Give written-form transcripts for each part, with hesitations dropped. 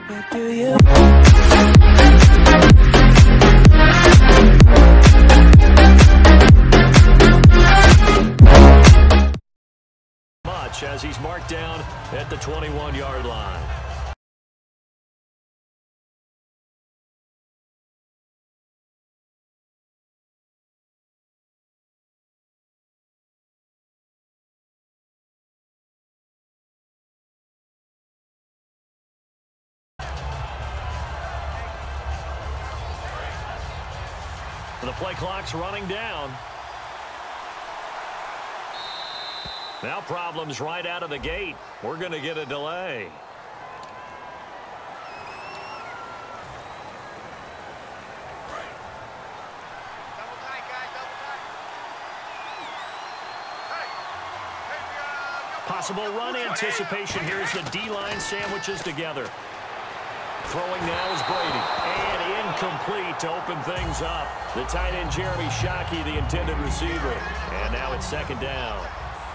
What do you? Much as he's marked down at the 21-yard line. The play clock's running down. Now problems right out of the gate. We're going to get a delay. Possible run anticipation here as the D-line sandwiches together. Throwing now is Brady. And incomplete to open things up. The tight end Jeremy Shockey, the intended receiver. And now it's second down.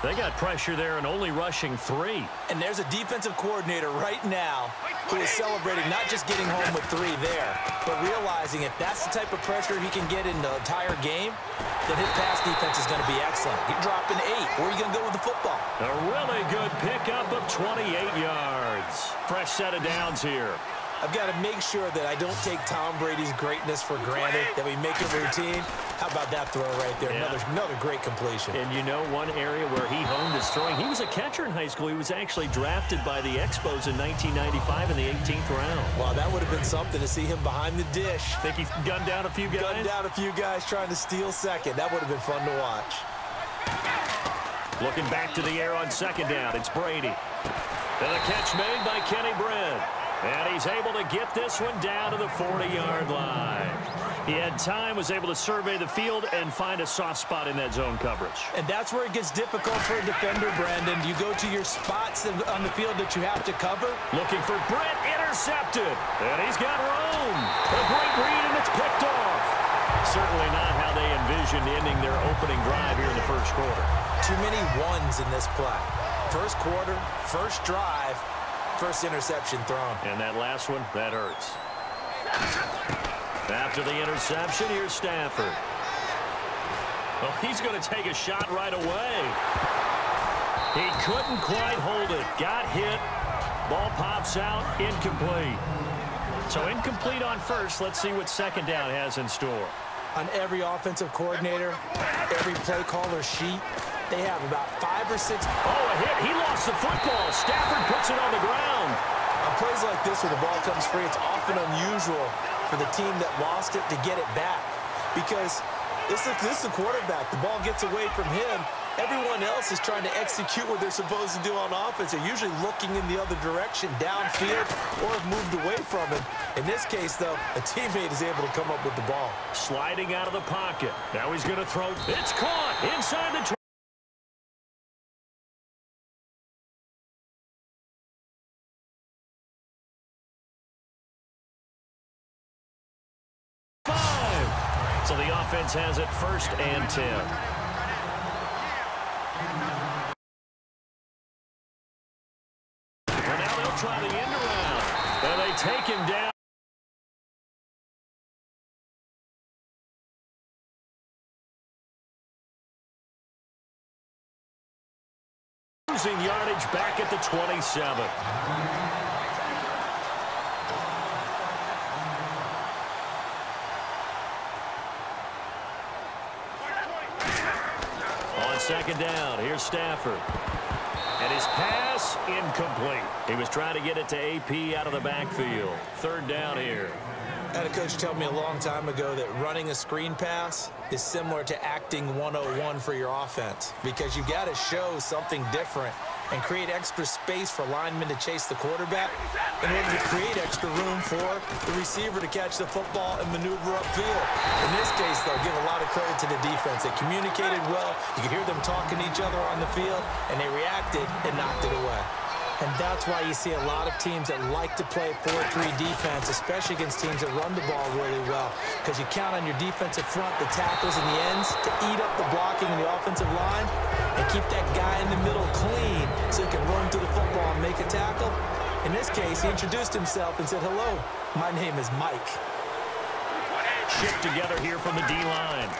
They got pressure there and only rushing 3. And there's a defensive coordinator right now who is celebrating not just getting home with 3 there, but realizing if that's the type of pressure he can get in the entire game, then his pass defense is going to be excellent. He's dropping 8. Where are you going to go with the football? A really good pickup of 28 yards. Fresh set of downs here. I've got to make sure that I don't take Tom Brady's greatness for granted, that we make it routine. How about that throw right there? Yeah. Another great completion. And you know one area where he honed his throwing, he was a catcher in high school. He was actually drafted by the Expos in 1995 in the 18th round. Wow, that would have been something to see him behind the dish. Think he gunned down a few guys? Gunned down a few guys trying to steal second. That would have been fun to watch. Looking back to the air on second down, it's Brady. And a catch made by Kenny Britt. And he's able to get this one down to the 40-yard line. He had time, was able to survey the field and find a soft spot in that zone coverage. And that's where it gets difficult for a defender, Brandon. You go to your spots on the field that you have to cover. Looking for Britt, intercepted. And he's got room. A great read, and it's picked off. Certainly not how they envisioned ending their opening drive here in the first quarter. Too many ones in this play. First quarter, first drive, first interception thrown. And that last one, that hurts. After the interception, here's Stafford. Well, he's going to take a shot right away. He couldn't quite hold it. Got hit. Ball pops out. Incomplete. So incomplete on first. Let's see what second down has in store. On every offensive coordinator, every play caller sheet, they have about 5 or 6. Oh, a hit. He lost the football. Stafford puts it on the ground. On plays like this where the ball comes free, it's often unusual for the team that lost it to get it back. Because this is the quarterback. The ball gets away from him. Everyone else is trying to execute what they're supposed to do on offense. They're usually looking in the other direction, downfield, or have moved away from him. In this case, though, a teammate is able to come up with the ball. Sliding out of the pocket. Now he's going to throw. It's caught inside the 20. So the offense has it 1st and 10. Well, now they'll try the end around. And they take him down. Losing yardage back at the 27. Second down. Here's Stafford. And his pass incomplete. He was trying to get it to AP out of the backfield. 3rd down here. I had a coach tell me a long time ago that running a screen pass is similar to acting 101 for your offense, because you've got to show something different and create extra space for linemen to chase the quarterback in order to create extra room for the receiver to catch the football and maneuver upfield. In this case, though, give a lot of credit to the defense. They communicated well. You could hear them talking to each other on the field, and they reacted and knocked it away. And that's why you see a lot of teams that like to play 4-3 defense, especially against teams that run the ball really well, because you count on your defensive front, the tackles and the ends, to eat up the blocking in the offensive line and keep that guy in the middle clean so he can run to the football and make a tackle. In this case, he introduced himself and said, "Hello, my name is Mike." Shift together here from the D-line.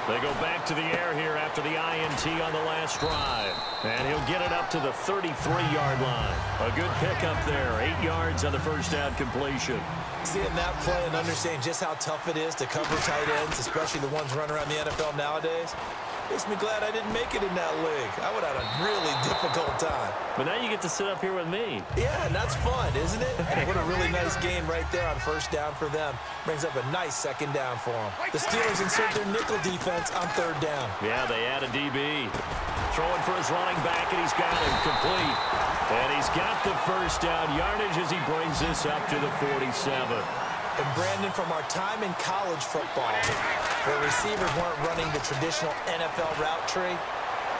They go back to the air here after the INT on the last drive. And he'll get it up to the 33-yard line. A good pickup there. 8 yards on the first down completion. Seeing that play and understanding just how tough it is to cover tight ends, especially the ones running around the NFL nowadays, makes me glad I didn't make it in that league. I would have had a really difficult time. But now you get to sit up here with me. Yeah, and that's fun, isn't it? And what a really nice game right there on first down for them. Brings up a nice second down for them. The Steelers insert their nickel defense on third down. Yeah, they add a DB. Throwing for his running back, and he's got him complete. And he's got the first down yardage as he brings this up to the 47. And Brandon, from our time in college football, where receivers weren't running the traditional NFL route tree,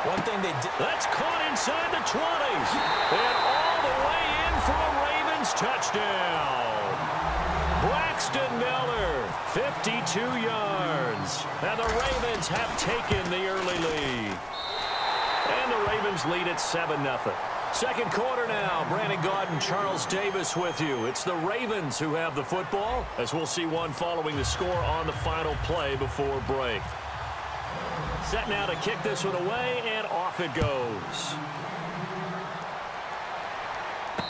one thing they did... That's caught inside the 20s. And all the way in for a Ravens touchdown. Braxton Miller, 52 yards. And the Ravens have taken the early lead. And the Ravens lead at 7-0. Second quarter now. Brandon Gaudin, Charles Davis with you. It's the Ravens who have the football, as we'll see one following the score on the final play before break. Set now to kick this one away, and off it goes.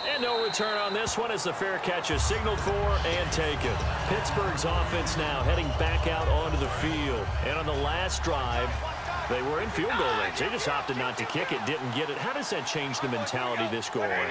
And no return on this one as the fair catch is signaled for and taken. Pittsburgh's offense now heading back out onto the field. And on the last drive, they were in field goal range. They just opted not to kick it, didn't get it. How does that change the mentality this go around?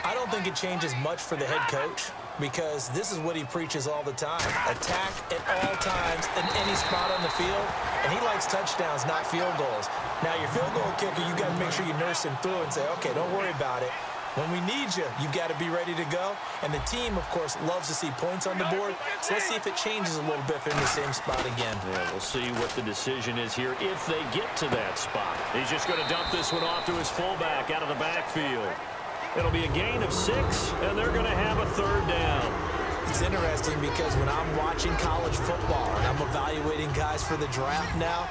I don't think it changes much for the head coach, because this is what he preaches all the time. Attack at all times in any spot on the field, and he likes touchdowns, not field goals. Now, your field goal kicker, you got to make sure you nurse him through and say, okay, don't worry about it. When we need you, you've got to be ready to go. And the team, of course, loves to see points on the board. So let's see if it changes a little bit if they're in the same spot again. Yeah, we'll see what the decision is here if they get to that spot. He's just going to dump this one off to his fullback out of the backfield. It'll be a gain of 6, and they're going to have a third down. It's interesting because when I'm watching college football and I'm evaluating guys for the draft now,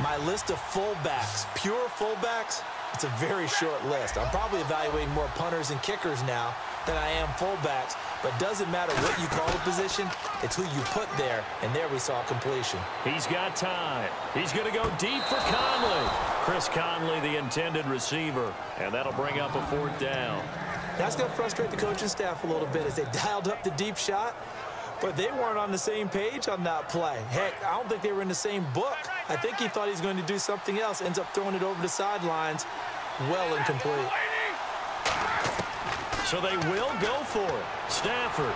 my list of fullbacks, pure fullbacks, it's a very short list. I'm probably evaluating more punters and kickers now than I am fullbacks. But doesn't matter what you call the position, it's who you put there. And there we saw completion. He's got time. He's going to go deep for Conley. Chris Conley, the intended receiver. And that'll bring up a fourth down. That's going to frustrate the coaching staff a little bit as they dialed up the deep shot. But they weren't on the same page on that play. Heck, I don't think they were in the same book. I think he thought he was going to do something else. Ends up throwing it over the sidelines. Well incomplete. So they will go for it. Stafford.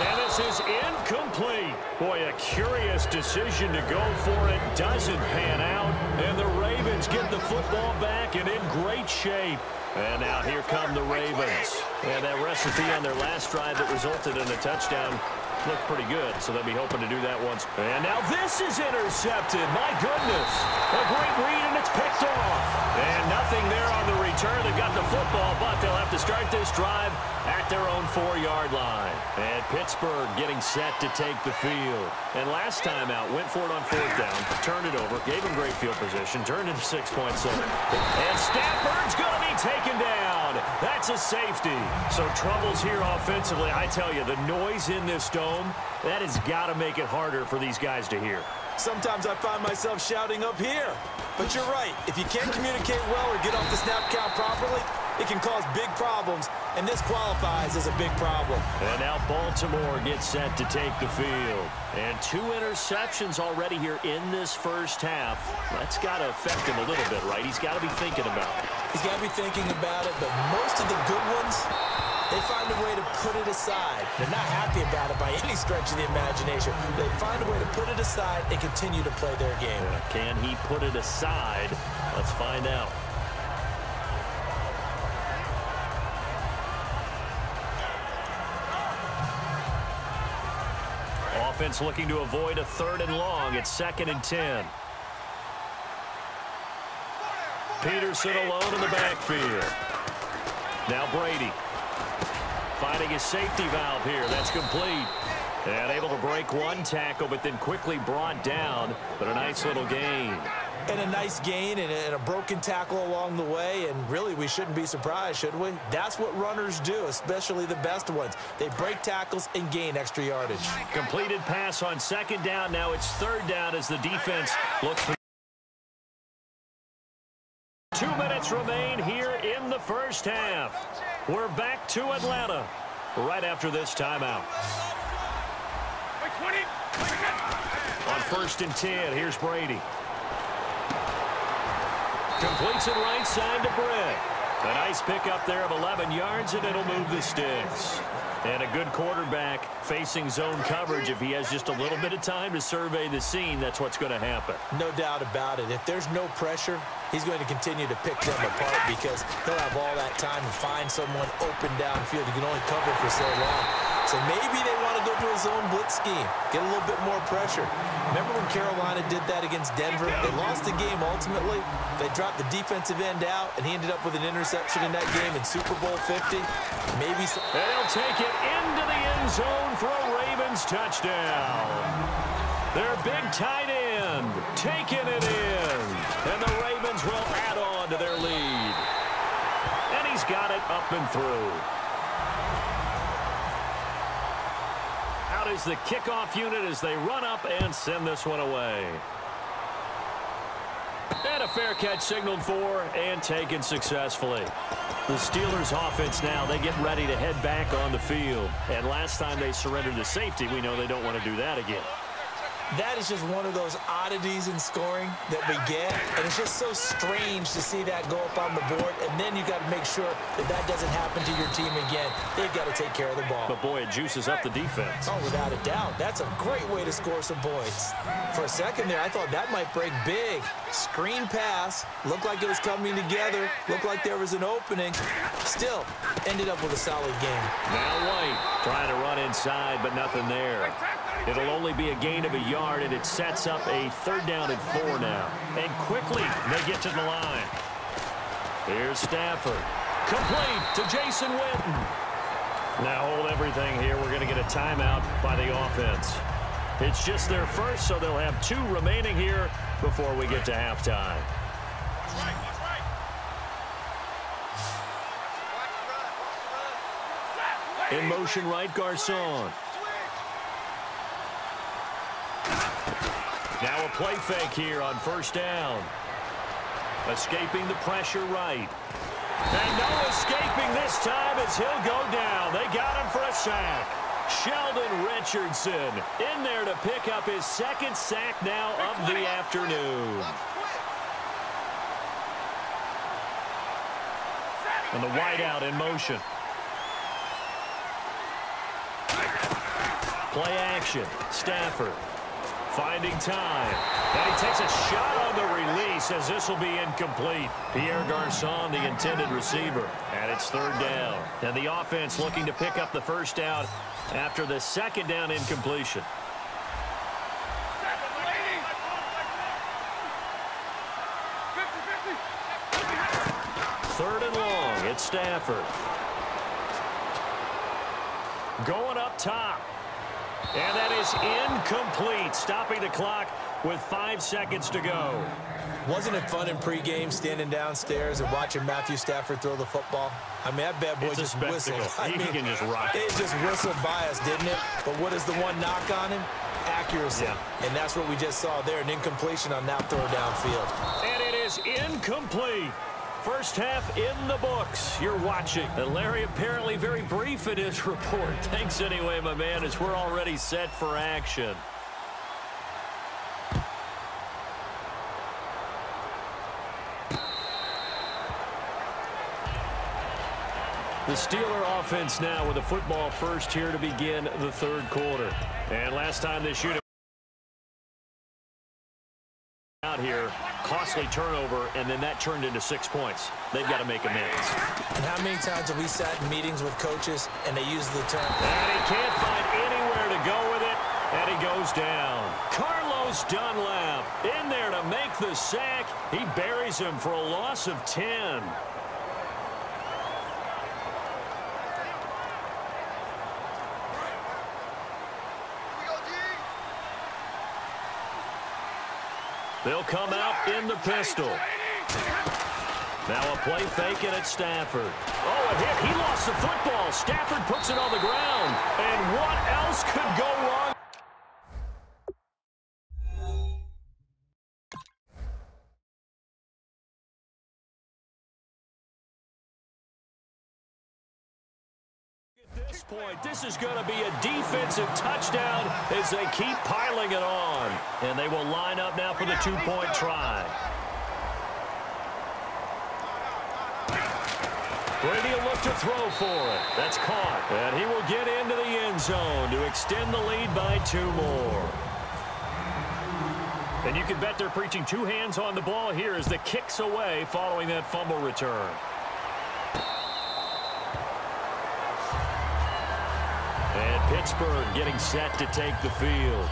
And this is incomplete. Boy, a curious decision to go for it. Doesn't pan out. And the Ravens get the football back and in great shape. And now here come the Ravens. And that recipe on their last drive that resulted in a touchdown looked pretty good, so they'll be hoping to do that once. And now this is intercepted. My goodness. A great read, and it's picked off. And nothing there on the return. They've got the football, but they'll have to start this drive at their own 4-yard line. And Pittsburgh getting set to take the field. And last time out, went for it on fourth down, turned it over, gave him great field position, turned into 6 points. And Stafford's going to be taken down. That's a safety. So troubles here offensively. I tell you, the noise in this dome, that has got to make it harder for these guys to hear. Sometimes I find myself shouting up here. But you're right. If you can't communicate well or get off the snap count properly, it can cause big problems, and this qualifies as a big problem. And now Baltimore gets set to take the field. And 2 interceptions already here in this first half. That's got to affect him a little bit, right? He's got to be thinking about it. He's got to be thinking about it, but most of the good ones, they find a way to put it aside. They're not happy about it by any stretch of the imagination. They find a way to put it aside and continue to play their game. Can he put it aside? Let's find out. Offense looking to avoid a 3rd and long. It's 2nd and 10. Peterson alone in the backfield. Now Brady. Finding his safety valve here. That's complete. And able to break one tackle, but then quickly brought down. But a nice little gain. And a nice gain and a broken tackle along the way. And really, we shouldn't be surprised, should we? That's what runners do, especially the best ones. They break tackles and gain extra yardage. Completed pass on second down. Now it's third down as the defense looks for. 2 minutes remain here in the first half. We're back to Atlanta right after this timeout. On 1st and 10, here's Brady. Completes it right side to Britt. A nice pickup there of 11 yards, and it'll move the sticks. And a good quarterback facing zone coverage. If he has just a little bit of time to survey the scene, that's what's going to happen. No doubt about it. If there's no pressure, he's going to continue to pick them apart because he'll have all that time to find someone open downfield. He can only cover for so long. So maybe they want to go to a zone blitz scheme, get a little bit more pressure. Remember when Carolina did that against Denver? They lost the game ultimately. They dropped the defensive end out, and he ended up with an interception in that game in Super Bowl 50. Maybe some. They'll take it into the end zone for a Ravens touchdown. Their big tight end taking it in. And the Ravens will add on to their lead. And he's got it up and through. Out is the kickoff unit as they run up and send this one away. And a fair catch signaled for and taken successfully. The Steelers offense now, they get ready to head back on the field. And last time they surrendered to safety, we know they don't want to do that again. That is just one of those oddities in scoring that we get, and it's just so strange to see that go up on the board, and then you got to make sure that that doesn't happen to your team again. They've got to take care of the ball. But, boy, it juices up the defense. Oh, without a doubt. That's a great way to score some points. For a second there, I thought that might break big. Screen pass. Looked like it was coming together. Looked like there was an opening. Still, ended up with a solid game. Now White trying to run inside, but nothing there. It'll only be a gain of a yard, and it sets up a 3rd down and 4 now. And quickly, they get to the line. Here's Stafford. Complete to Jason Witten. Now hold everything here. We're going to get a timeout by the offense. It's just their first, so they'll have 2 remaining here before we get to halftime. In motion right, Garcon. Now a play fake here on 1st down. Escaping the pressure right. And no escaping this time as he'll go down. They got him for a sack. Sheldon Richardson in there to pick up his 2nd sack now of the afternoon. And the wideout in motion. Play action. Stafford finding time. And he takes a shot on the release as this will be incomplete. Pierre Garcon, the intended receiver. And it's 3rd down. And the offense looking to pick up the 1st down after the 2nd down incompletion. 3rd and long. It's Stafford. Going up top. And that is incomplete, stopping the clock with 5 seconds to go. Wasn't it fun in pregame standing downstairs and watching Matthew Stafford throw the football? I mean, that bad boy just whistled. He can just rock it. It just whistled by us, didn't it? But what is the one knock on him? Accuracy. Yeah. And that's what we just saw there, an incompletion on that throw downfield. And it is incomplete. First half in the books. You're watching. And Larry apparently very brief in his report. Thanks anyway, my man, as we're already set for action. The Steeler offense now with a football first here to begin the 3rd quarter. And last time they shoot out here, costly turnover, and then that turned into 6 points. They've got to make amends. And how many times have we sat in meetings with coaches and they use the term? And he can't find anywhere to go with it, and he goes down. Carlos Dunlap in there to make the sack. He buries him for a loss of 10. They'll come out in the pistol. Now a play fake, and it's Stafford. Oh, a hit. He lost the football. Stafford puts it on the ground. And what else could go wrong? At this point, this is going to be a defensive touchdown as they keep piling it on. And they will line up now for the two-point try. Brady will look to throw for it. That's caught. And he will get into the end zone to extend the lead by 2 more. And you can bet they're preaching 2 hands on the ball here as the kick's away following that fumble return. And Pittsburgh getting set to take the field.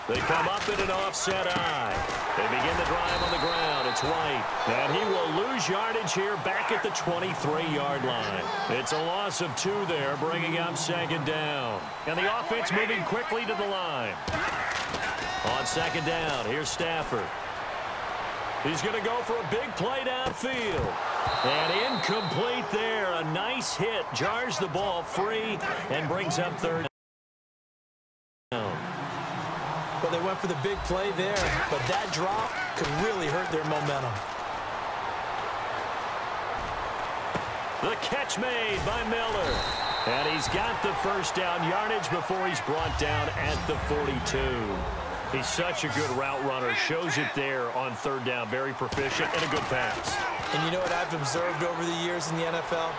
They come up in an offset eye. They begin the drive on the ground. It's White. And he will lose yardage here back at the 23-yard line. It's a loss of 2 there, bringing up 2nd down. And the offense moving quickly to the line. On 2nd down, here's Stafford. He's going to go for a big play downfield. And incomplete there. A nice hit. Jars the ball free and brings up 3rd down. Well, they went for the big play there, but that drop could really hurt their momentum. The catch made by Miller. And he's got the 1st down yardage before he's brought down at the 42. He's such a good route runner. Shows it there on 3rd down. Very proficient and a good pass. And you know what I've observed over the years in the NFL?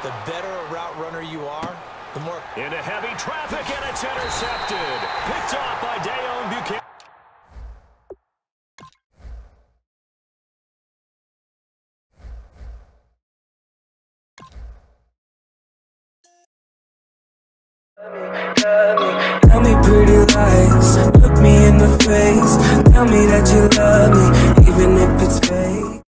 The better a route runner you are, the more... Into heavy traffic, and it's intercepted. Picked off by Dayon Buchanan. Tell me pretty lies, look me in the face. Tell me that you love me.